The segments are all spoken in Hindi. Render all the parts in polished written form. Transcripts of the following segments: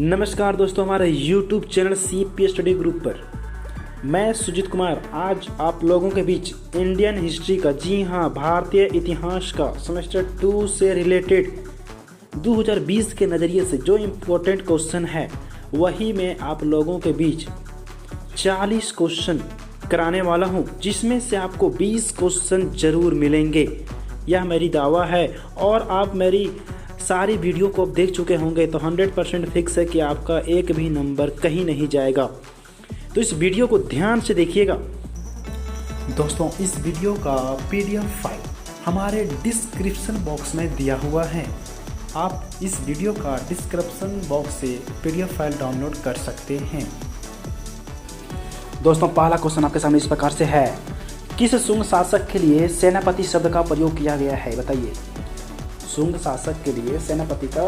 नमस्कार दोस्तों, हमारे YouTube channel CP study group पर मैं सुजीत कुमार आज आप लोगों के बीच इंडियन हिस्ट्री का, जी हाँ, भारतीय इतिहास का सेमेस्टर 2 से रिलेटेड 2020 के नज़रिए से जो इम्पोर्टेंट क्वेश्चन है वही मैं आप लोगों के बीच 40 क्वेश्चन कराने वाला हूँ, जिसमें से आपको 20 क्वेश्चन जरूर मिलेंगे। यह मेरी दावा है और आप मेरी सारी वीडियो को आप देख चुके होंगे तो 100% फिक्स है कि आपका एक भी नंबर कहीं नहीं जाएगा। तो इस वीडियो को ध्यान से देखिएगा। दोस्तों, इस वीडियो का PDF फाइल हमारे डिस्क्रिप्शन बॉक्स में दिया हुआ है। आप इस वीडियो का डिस्क्रिप्शन बॉक्स से PDF फाइल डाउनलोड कर सकते हैं। दोस्तों, पहला क्वेश्चन आपके सामने इस प्रकार से है, किस शुंग शासक के लिए सेनापति शब्द का प्रयोग किया गया है? बताइए। शुंग शासक के लिए सेनापति का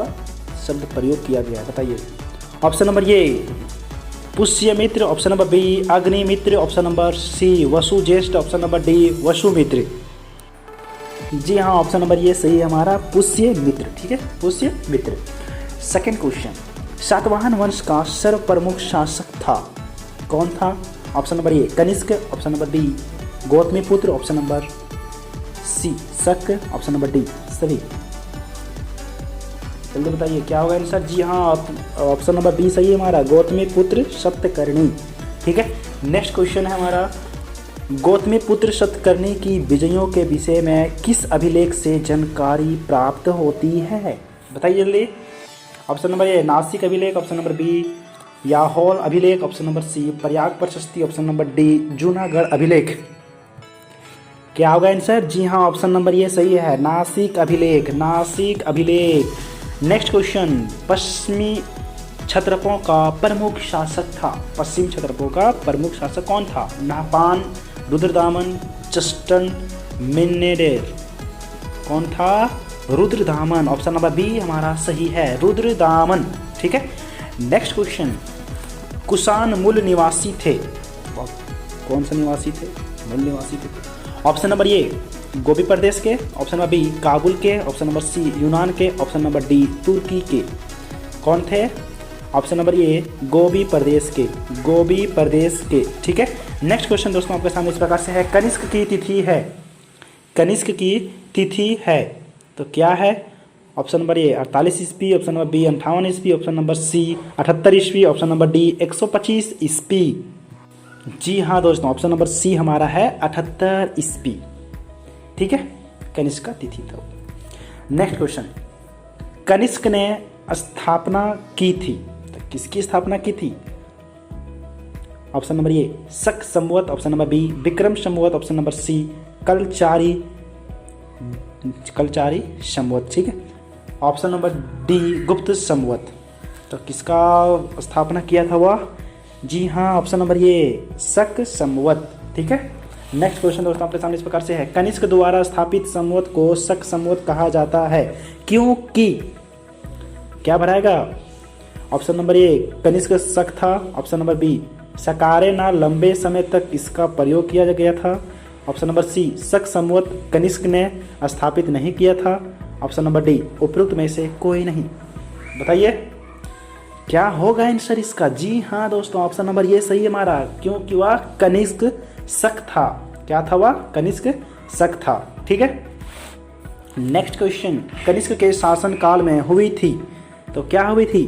शब्द प्रयोग किया गया है, बताइए। Option number A Pushyamitra, option number B Agnimitra, option number C Vasujyeshtha, option number D Vasumitra. जी हाँ, ऑप्शन नंबर ये सही है हमारा, पुष्यमित्र। ठीक है, पुष्यमित्र। सेकंड क्वेश्चन, सातवाहन वंश का सर्व प्रमुख शासक था, कौन था? Option number A Kanishka, option number B Gautamiputra, option number C Shaka, option number D सभी। जल्दी बताइए क्या होगा आंसर। जी हाँ, ऑप्शन नंबर बी सही है हमारा, गौतमीपुत्र सप्तकर्णी। ठीक है, नेक्स्ट क्वेश्चन है हमारा, गौतमीपुत्र सप्तकर्णी की विजयों के विषय में किस अभिलेख से जानकारी प्राप्त होती है? बताइए जल्दी। ऑप्शन नंबर ए नासिक अभिलेख, ऑप्शन नंबर बी याहोल अभिलेख, ऑप्शन नंबर सी प्रयाग प्रशस्ति, ऑप्शन नंबर डी जूनागढ़ अभिलेख। क्या होगा आंसर? जी हाँ, ऑप्शन नंबर ये सही है, नासिक अभिलेख, नासिक अभिलेख। नेक्स्ट क्वेश्चन, पश्चिमी क्षत्रपों का प्रमुख शासक था, पश्चिम क्षत्रपों का प्रमुख शासक कौन था? नाहपान, रुद्रदामन, जस्टन, मिन्नेडेर। कौन था? रुद्रदामन। ऑप्शन नंबर बी हमारा सही है, रुद्रदामन। ठीक है, नेक्स्ट क्वेश्चन, कुषाण मूल निवासी थे, कौन सा निवासी थे? मूल निवासी थे। ऑप्शन नंबर ए गोबी प्रदेश के, ऑप्शन नंबर बी काबुल के, ऑप्शन नंबर सी यूनान के, ऑप्शन नंबर डी तुर्की के। कौन थे? ऑप्शन नंबर ए गोबी प्रदेश के, गोबी प्रदेश के। ठीक है, नेक्स्ट क्वेश्चन दोस्तों आपके सामने इस प्रकार से है, कनिष्क की तिथि है, कनिष्क की तिथि है तो क्या है? ऑप्शन नंबर ए 48 ईस्वी, ऑप्शन नंबर बी 58 ईस्वी, ऑप्शन नंबर सी 78 ईस्वी, ऑप्शन नंबर डी 125 ईस्वी। जी हाँ दोस्तों, ऑप्शन नंबर सी हमारा है 78 ईस्वी। ठीक है, कनिष्क का तिथि तो। नेक्स्ट क्वेश्चन, कनिष्क ने स्थापना की थी तो किसकी स्थापना की थी? ऑप्शन नंबर ए शक Samvat, option number B Vikram Samvat, option number सी कलचारी संवत। ठीक है, ऑप्शन नंबर डी गुप्त संवत। तो किसका स्थापना किया था वह? जी हाँ, ऑप्शन नंबर ये शक संवत। ठीक है, नेक्स्ट क्वेश्चन दोस्तों आपके सामने इस प्रकार से है, कनिष्क द्वारा स्थापित संवत को शक संवत कहा जाता है क्योंकि, क्या भराएगा? ऑप्शन नंबर ए कनिष्क शक था, ऑप्शन नंबर बी सकारे ना लंबे समय तक इसका प्रयोग किया गया था, ऑप्शन नंबर सी शक संवत कनिष्क ने स्थापित नहीं किया था, ऑप्शन नंबर डी उपरोक्त में से कोई नहीं। बताइए क्या होगा आंसर इसका। जी हाँ दोस्तों, ऑप्शन नंबर ये सही है हमारा, क्योंकि वह कनिष्क शक था। क्या था वह? कनिष्क शक था। ठीक है, नेक्स्ट क्वेश्चन, कनिष्क के शासन काल में हुई थी तो क्या हुई थी?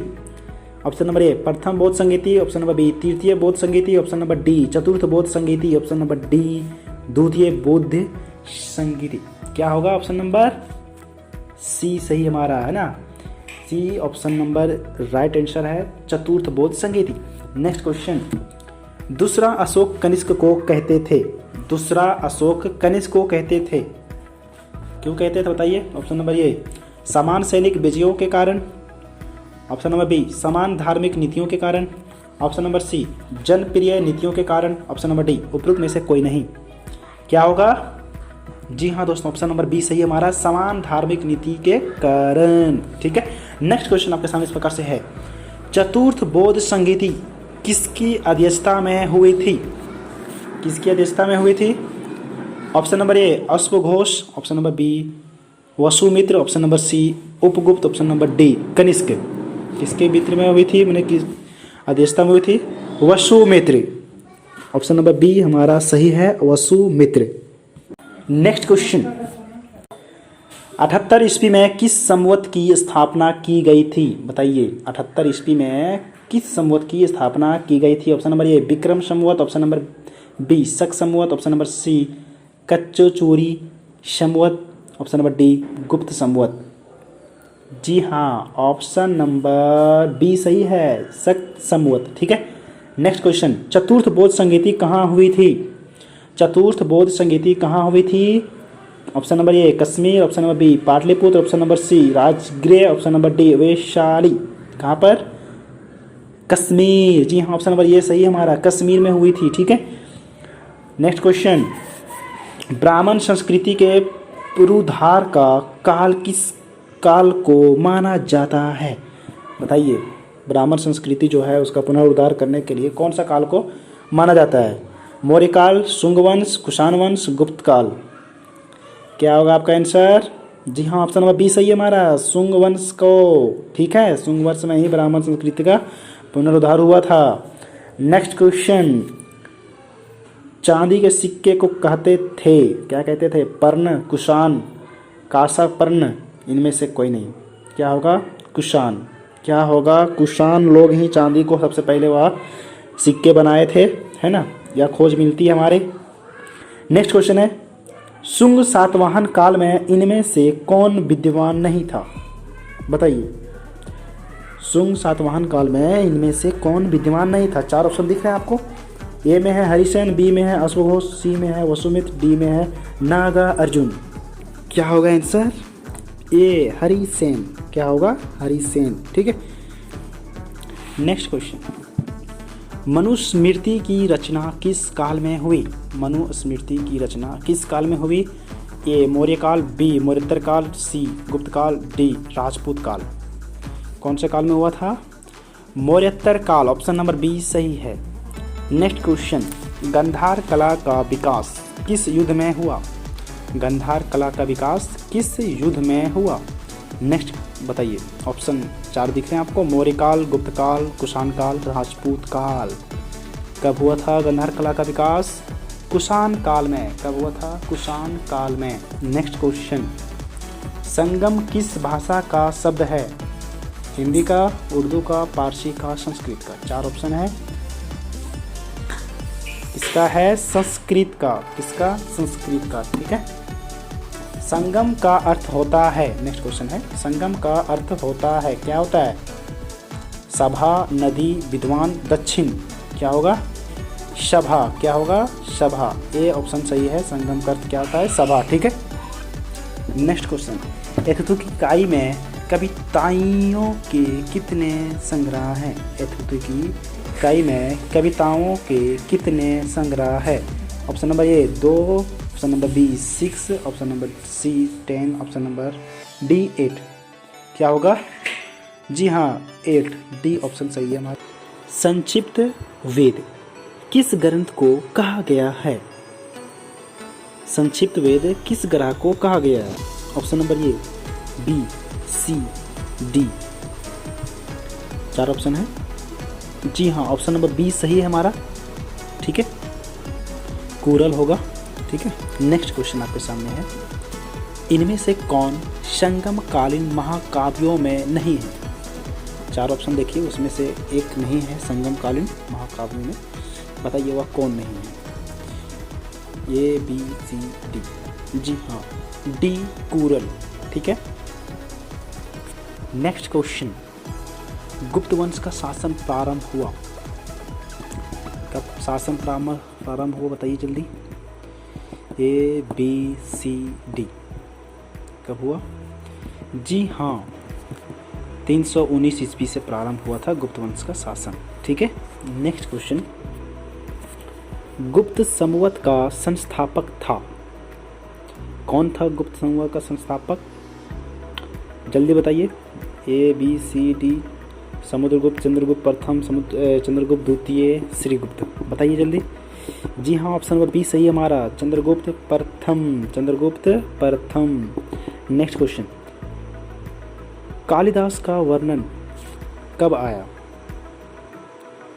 ऑप्शन नंबर ए प्रथम बौद्ध संगीति, ऑप्शन नंबर बी तृतीय बौद्ध संगीति, ऑप्शन नंबर डी चतुर्थ बौद्ध संगीति, ऑप्शन नंबर डी द्वितीय बौद्ध संगीति। क्या होगा? ऑप्शन नंबर सी सही हमारा है ना, C option number right answer है, चतुर्थ बौद्ध संगीति। नेक्स्ट क्वेश्चन, दूसरा अशोक कनिष्क को कहते थे, दूसरा अशोक कनिष्क को कहते थे, क्यों कहते थे बताइए। ऑप्शन नंबर ए समान सैनिक विजयों के कारण, ऑप्शन नंबर बी समान धार्मिक नीतियों के कारण, ऑप्शन नंबर सी जनप्रिय नीतियों के कारण, ऑप्शन नंबर डी उपरोक्त में से कोई नहीं। क्या होगा? जी हाँ दोस्तों, ऑप्शन नंबर बी सही है हमारा, समान धार्मिक नीति के कारण। ठीक है, नेक्स्ट क्वेश्चन आपके सामने इस प्रकार से है, चतुर्थ बौद्ध संगीति किसकी अध्यक्षता में हुई थी? किसकी अध्यक्षता में हुई थी? ऑप्शन नंबर ए अश्वघोष, option number B Vasumitra, option number C Upagupta, option number D Kanishka. किसके मित्र में हुई थी, मैंने किस अध्यक्षता में हुई थी? वसुमित्र। ऑप्शन नंबर बी हमारा सही है, वसुमित्र। नेक्स्ट क्वेश्चन, 78 ईस्वी में किस संवत की स्थापना की गई थी? बताइए 78 ईस्वी में किस संवत की स्थापना की गई थी? Option number A Vikram Samvat, option number B Shaka Samvat, option number C कच्चोचूरी Samvat, option number D Gupta Samvat. जी हाँ, ऑप्शन नंबर बी सही है, शक संवत। ठीक है। नेक्स्ट क्वेश्चन, चतुर्थ बौद्ध संगीति कहाँ हुई थी? चतुर्थ बौद्ध संगीति कहाँ हुई थी? Option number A Kashmir, option number B Pataliputra, option number C Rajagriha, option number D Vaishali. कहाँ पर? कश्मीर। जी हाँ, ऑप्शन नंबर ए सही है हमारा, कश्मीर में हुई थी। ठीक है। नेक्स्ट क्वेश्चन, ब्राह्मण संस्कृति के पुनरुद्धार का काल किस काल को माना जाता है? बताइए, ब्राह्मण संस्कृति जो है उसका पुनरुद्धार करने के लिए कौन सा काल को माना जाता है? मौर्य काल, शुंग वंश, कुषाण वंश, गुप्त काल। क्या होगा आपका आंसर? जी हाँ, ऑप्शन नंबर बी सही है हमारा, शुंग वंश को। ठीक है, शुंग वंश में ही ब्राह्मण संस्कृति का पुनरुद्धार हुआ था। नेक्स्ट क्वेश्चन, चांदी के सिक्के को कहते थे, क्या कहते थे? पर्ण, कुषाण, कासा पर्ण, इनमें से कोई नहीं। क्या होगा? कुषाण। क्या होगा? कुषाण लोग ही चांदी को सबसे पहले वह सिक्के बनाए थे, है ना, यह खोज मिलती है हमारे। नेक्स्ट क्वेश्चन है, शुंग सातवाहन काल में इनमें से कौन विद्वान नहीं था? बताइए, शुंग सातवाहन काल में इनमें से कौन विद्वान नहीं था? चार ऑप्शन दिख रहे हैं आपको। ए में है हरिसेन, बी में है अश्वघोष, सी में है वसुमित्र, डी में है नागा अर्जुन। क्या होगा आंसर? ए हरिसेन। क्या होगा? हरिसेन। ठीक है। नेक्स्ट क्वेश्चन, मनुस्मृति की रचना किस काल में हुई? मनुस्मृति की रचना किस काल में हुई? ए मौर्य काल, बी मौर्योत्तर काल, सी गुप्त काल, डी राजपूत काल। कौन से काल में हुआ था? मौर्योत्तर काल। ऑप्शन नंबर बी सही है। नेक्स्ट क्वेश्चन, गांधार कला का विकास किस युद्ध में हुआ? गांधार कला का विकास किस युद्ध में हुआ? नेक्स्ट बताइए, ऑप्शन 4 दिख रहे हैं आपको, मौर्य काल, गुप्त काल, कुषाण काल, राजपूत काल। कब हुआ था गांधार कला का विकास? कुषाण काल में। कब हुआ था? कुषाण काल में। नेक्स्ट क्वेश्चन, संगम किस भाषा का शब्द है? हिंदी का, उर्दू का, पारसी का, संस्कृत का। 4 ऑप्शन है। इसका है संस्कृत का। किसका? संस्कृत का। ठीक है। संगम का अर्थ होता है, नेक्स्ट क्वेश्चन है, संगम का अर्थ होता है, क्या होता है? सभा, नदी, विद्वान, दक्षिण। क्या होगा? सभा। क्या होगा? सभा। ए ऑप्शन सही है, संगम का अर्थ क्या होता है? सभा। ठीक है। नेक्स्ट क्वेश्चन, एथुतु की काई में कविताओं के कितने संग्रह हैं? एथुतु की काई में कविताओं के कितने संग्रह है? Option number A 2, option number B 6, option number C 10, option number D 8। क्या होगा? जी हाँ 8, डी ऑप्शन सही है हमारा। संक्षिप्त वेद किस ग्रंथ को कहा गया है? संक्षिप्त वेद किस ग्रंथ को कहा गया है? Option number A B, C, D. 4 option है। जी हाँ, ऑप्शन नंबर बी सही है हमारा। ठीक है, कुरल होगा। ठीक है। नेक्स्ट क्वेश्चन आपके सामने है, इनमें से कौन संगम कालीन महाकाव्यों में नहीं है? 4 ऑप्शन देखिए, उसमें से एक नहीं है संगम कालीन महाकाव्यों में। बताइए वह कौन नहीं है? ए, बी, सी, डी। जी हाँ, डी कुरल। ठीक है। नेक्स्ट क्वेश्चन, गुप्त वंश का शासन प्रारंभ हुआ कब? शासन प्रारंभ हुआ, बताइए जल्दी। ए, बी, सी, डी। कब हुआ? जी हाँ, 319 ईस्वी से प्रारंभ हुआ था गुप्त वंश का शासन। ठीक है। नेक्स्ट क्वेश्चन, गुप्त संवत का संस्थापक था? कौन था गुप्त संवत का संस्थापक? जल्दी बताइए। ए, B, C, D. Samudragupta, Chandragupta प्रथम, चंद्रगुप्त द्वितीय, श्रीगुप्त। बताइए जल्दी। जी हाँ, ऑप्शन नंबर बी सही है हमारा, चंद्रगुप्त प्रथम। चंद्रगुप्त प्रथम। नेक्स्ट क्वेश्चन, कालिदास का वर्णन कब आया?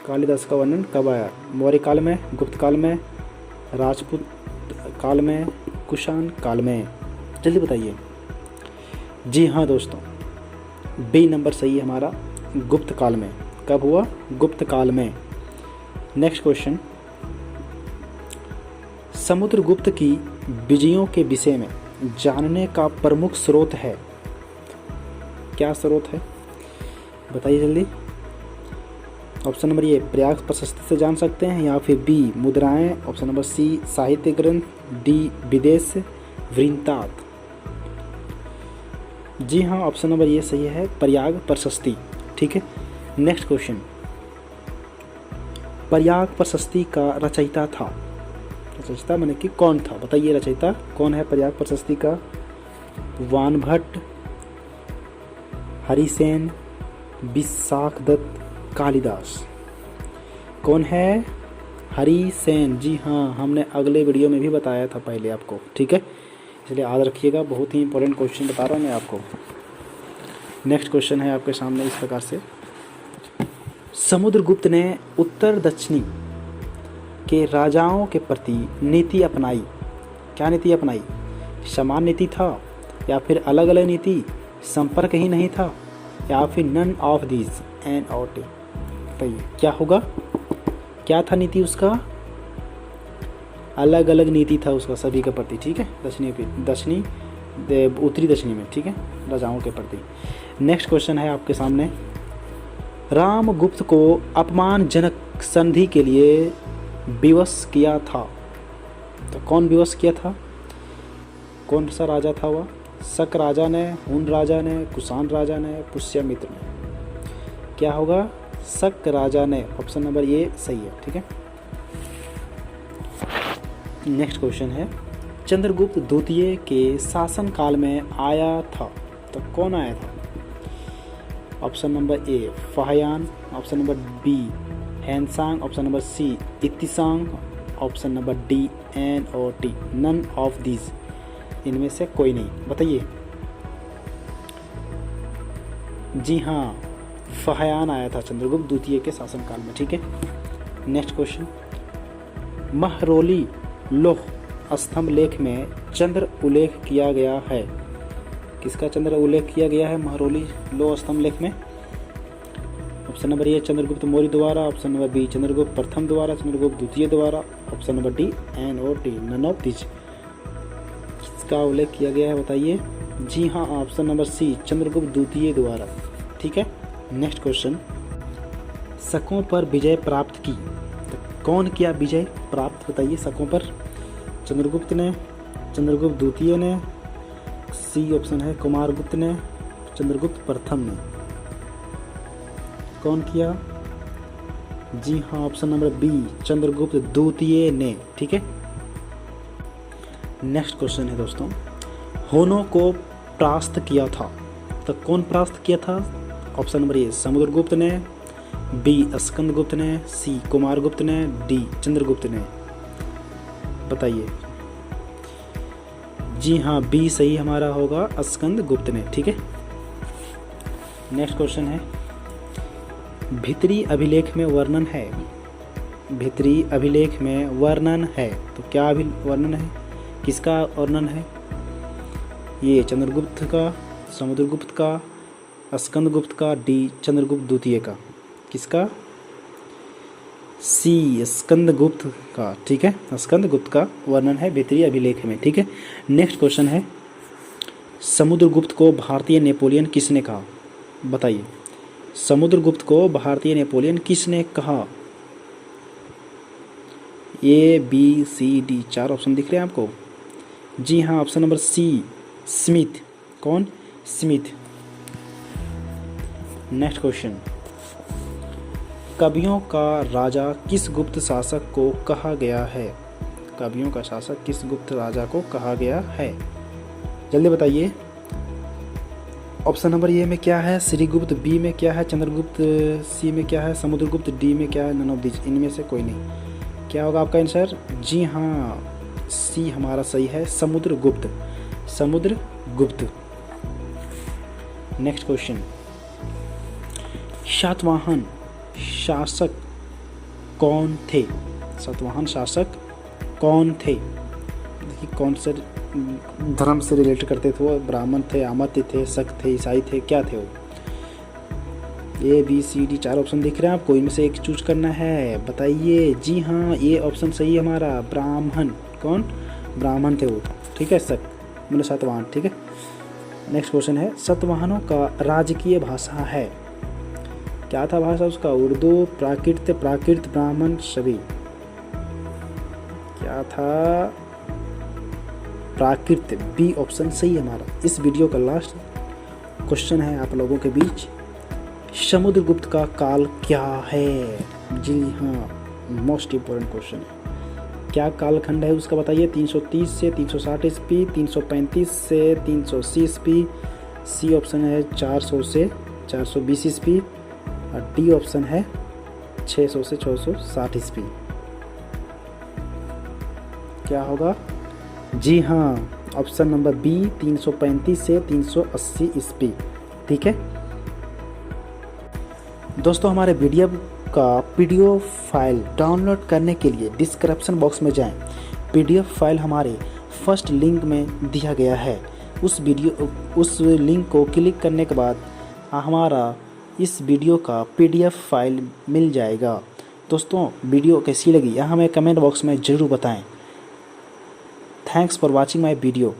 कालिदास का वर्णन कब आया? मौर्य काल में, गुप्त काल में, राजपूत काल में, कुषाण काल में? जल्दी बताइए। जी हाँ दोस्तों, बी नंबर सही है हमारा, गुप्त काल में। कब हुआ? गुप्त काल में। नेक्स्ट क्वेश्चन, समुद्रगुप्त की विजयों के विषय में जानने का प्रमुख स्रोत है? क्या स्रोत है? बताइए जल्दी। ऑप्शन नंबर ए प्रयाग प्रशस्ति से जान सकते हैं, या फिर बी मुद्राएं, ऑप्शन नंबर सी साहित्य ग्रंथ, डी विदेश वृत्तांत। जी हाँ, ऑप्शन नंबर ये सही है, प्रयाग प्रशस्ति। ठीक है। नेक्स्ट क्वेश्चन, प्रयाग प्रशस्ति का रचयिता था, रचयिता मैंने कि कौन था? बताइए रचयिता कौन है प्रयाग प्रशस्ति का? वानभट्ट, हरिसेन, विशाख दत्त, कालिदास। कौन है? हरिसेन। जी हाँ, हमने अगले वीडियो में भी बताया था पहले आपको। ठीक है, इसलिए याद रखिएगा, बहुत ही इंपॉर्टेंट क्वेश्चन बता रहा हूँ मैं आपको। नेक्स्ट क्वेश्चन है आपके सामने इस प्रकार से, समुद्रगुप्त ने उत्तर दक्षिणी के राजाओं के प्रति नीति अपनाई। क्या नीति अपनाई? समान नीति था, या फिर अलग अलग नीति, संपर्क ही नहीं था, या फिर नन ऑफ दिस एन और टी? बताइए क्या होगा? क्या था नीति उसका? अलग अलग नीति था उसका सभी के प्रति। ठीक है, दक्षिणी उत्तरी दक्षिणी में। ठीक है, राजाओं के प्रति। नेक्स्ट क्वेश्चन है आपके सामने, रामगुप्त को अपमानजनक संधि के लिए विवश किया था, तो कौन विवश किया था? कौन सा राजा था वह? शक राजा ने, हुन राजा ने, कुषाण राजा ने, पुष्यमित्र ने? क्या होगा? शक राजा ने। ऑप्शन नंबर ये सही है। ठीक है। नेक्स्ट क्वेश्चन है, चंद्रगुप्त द्वितीय के शासन काल में आया था, तो कौन आया था? Option number A Fahien, option number B Hiuen Tsang, option number C Itsing, option number D एन और टी नन ऑफ दीज। इनमें से कोई नहीं। बताइए। जी हाँ, फाहयान आया था चंद्रगुप्त द्वितीय के शासनकाल में। ठीक है। नेक्स्ट क्वेश्चन, महरौली लौह स्तंभ लेख में चंद्र उल्लेख किया गया है। किसका चंद्र उल्लेख किया गया है महरौली लौह स्तंभ लेख में? ऑप्शन नंबर ए चंद्रगुप्त मौर्य द्वारा, ऑप्शन नंबर बी चंद्रगुप्त प्रथम द्वारा, चंद्रगुप्त द्वितीय द्वारा, ऑप्शन नंबर डी एन और टी नन ऑफ दिस। किसका उल्लेख किया गया है? बताइए। जी हाँ, ऑप्शन नंबर सी चंद्रगुप्त द्वितीय द्वारा। ठीक है। नेक्स्ट क्वेश्चन, शकों पर विजय प्राप्त की, तो कौन किया विजय प्राप्त? बताइए। शकों पर चंद्रगुप्त ने, चंद्रगुप्त द्वितीय ने, सी ऑप्शन है कुमारगुप्त ने, चंद्रगुप्त प्रथम ने? कौन किया? जी हाँ, ऑप्शन नंबर बी चंद्रगुप्त द्वितीय ने। ठीक है। नेक्स्ट क्वेश्चन है दोस्तों, होनों को परास्त किया था, तो कौन परास्त किया था? ऑप्शन नंबर ए समुद्रगुप्त ने, बी स्कंदगुप्त ने, सी कुमारगुप्त ने, डी चंद्रगुप्त ने? बताइए। जी हाँ, बी सही हमारा होगा, स्कंदगुप्त ने। ठीक है। नेक्स्ट क्वेश्चन है, भीतरी अभिलेख में वर्णन है, भीतरी अभिलेख में वर्णन है, तो क्या वर्णन है? किसका वर्णन है? ये चंद्रगुप्त का, समुद्रगुप्त का, स्कंदगुप्त का, डी चंद्रगुप्त द्वितीय का? किसका? सी स्कंदगुप्त का। ठीक है, स्कंदगुप्त का वर्णन है भीतरी अभिलेख में। ठीक है। नेक्स्ट क्वेश्चन है, समुद्रगुप्त को भारतीय नेपोलियन किसने कहा? बताइए। समुद्रगुप्त को भारतीय नेपोलियन किसने कहा? A B C D, 4 option दिख रहे हैं आपको। जी हाँ, ऑप्शन नंबर सी स्मिथ। कौन? स्मिथ। नेक्स्ट क्वेश्चन, कवियों का राजा किस गुप्त शासक को कहा गया है? कवियों का शासक किस गुप्त राजा को कहा गया है? जल्दी बताइए। ऑप्शन नंबर ए में क्या है? श्रीगुप्त, बी में क्या है? चंद्रगुप्त, सी में क्या है? समुद्रगुप्त, डी में क्या है? None of this. इनमें से कोई नहीं। क्या होगा आपका आंसर? जी हाँ, सी हमारा सही है, समुद्रगुप्त। समुद्रगुप्त। नेक्स्ट क्वेश्चन, सातवाहन शासक कौन थे? सातवाहन शासक कौन थे? देखिए कौन से धर्म से रिलेट करते थे वो? ब्राह्मण थे, आमत्य थे, शक थे, ईसाई थे, क्या थे वो? ABCD 4 ऑप्शन दिख रहे हैं आपको, इनमें से एक चूज करना है, बताइए। जी हाँ, ये ऑप्शन सही है हमारा, ब्राह्मण। कौन? ब्राह्मण थे वो, ठीक है। शक मतलब सातवाहन, ठीक है। नेक्स्ट क्वेश्चन है, सातवाहनों का राजकीय भाषा है? क्या था भाषा उसका? उर्दू, प्राकृत, ब्राह्मण, सभी। क्या था? प्राकृत, बी ऑप्शन सही है हमारा। इस वीडियो का लास्ट क्वेश्चन है आप लोगों के बीच, समुद्रगुप्त का काल क्या है? जी हाँ, मोस्ट इम्पोर्टेंट क्वेश्चन है। क्या कालखंड है उसका बताइए? 330 से 360 ईस्वी, 335 से 380 ईस्वी, सी ऑप्शन है 400 से 420 ईस्वी, और डी ऑप्शन है 600 से 660 ईस्वी। क्या होगा? जी हाँ, ऑप्शन नंबर बी 335 से 380 ईस्वी, ठीक है। दोस्तों हमारे वीडियो का PDF फाइल डाउनलोड करने के लिए डिस्क्रिप्शन बॉक्स में जाएं। PDF फाइल हमारे फर्स्ट लिंक में दिया गया है। उस लिंक को क्लिक करने के बाद हमारा इस वीडियो का PDF फाइल मिल जाएगा। दोस्तों वीडियो कैसी लगी यह हमें कमेंट बॉक्स में ज़रूर बताएं। Thanks for watching my video.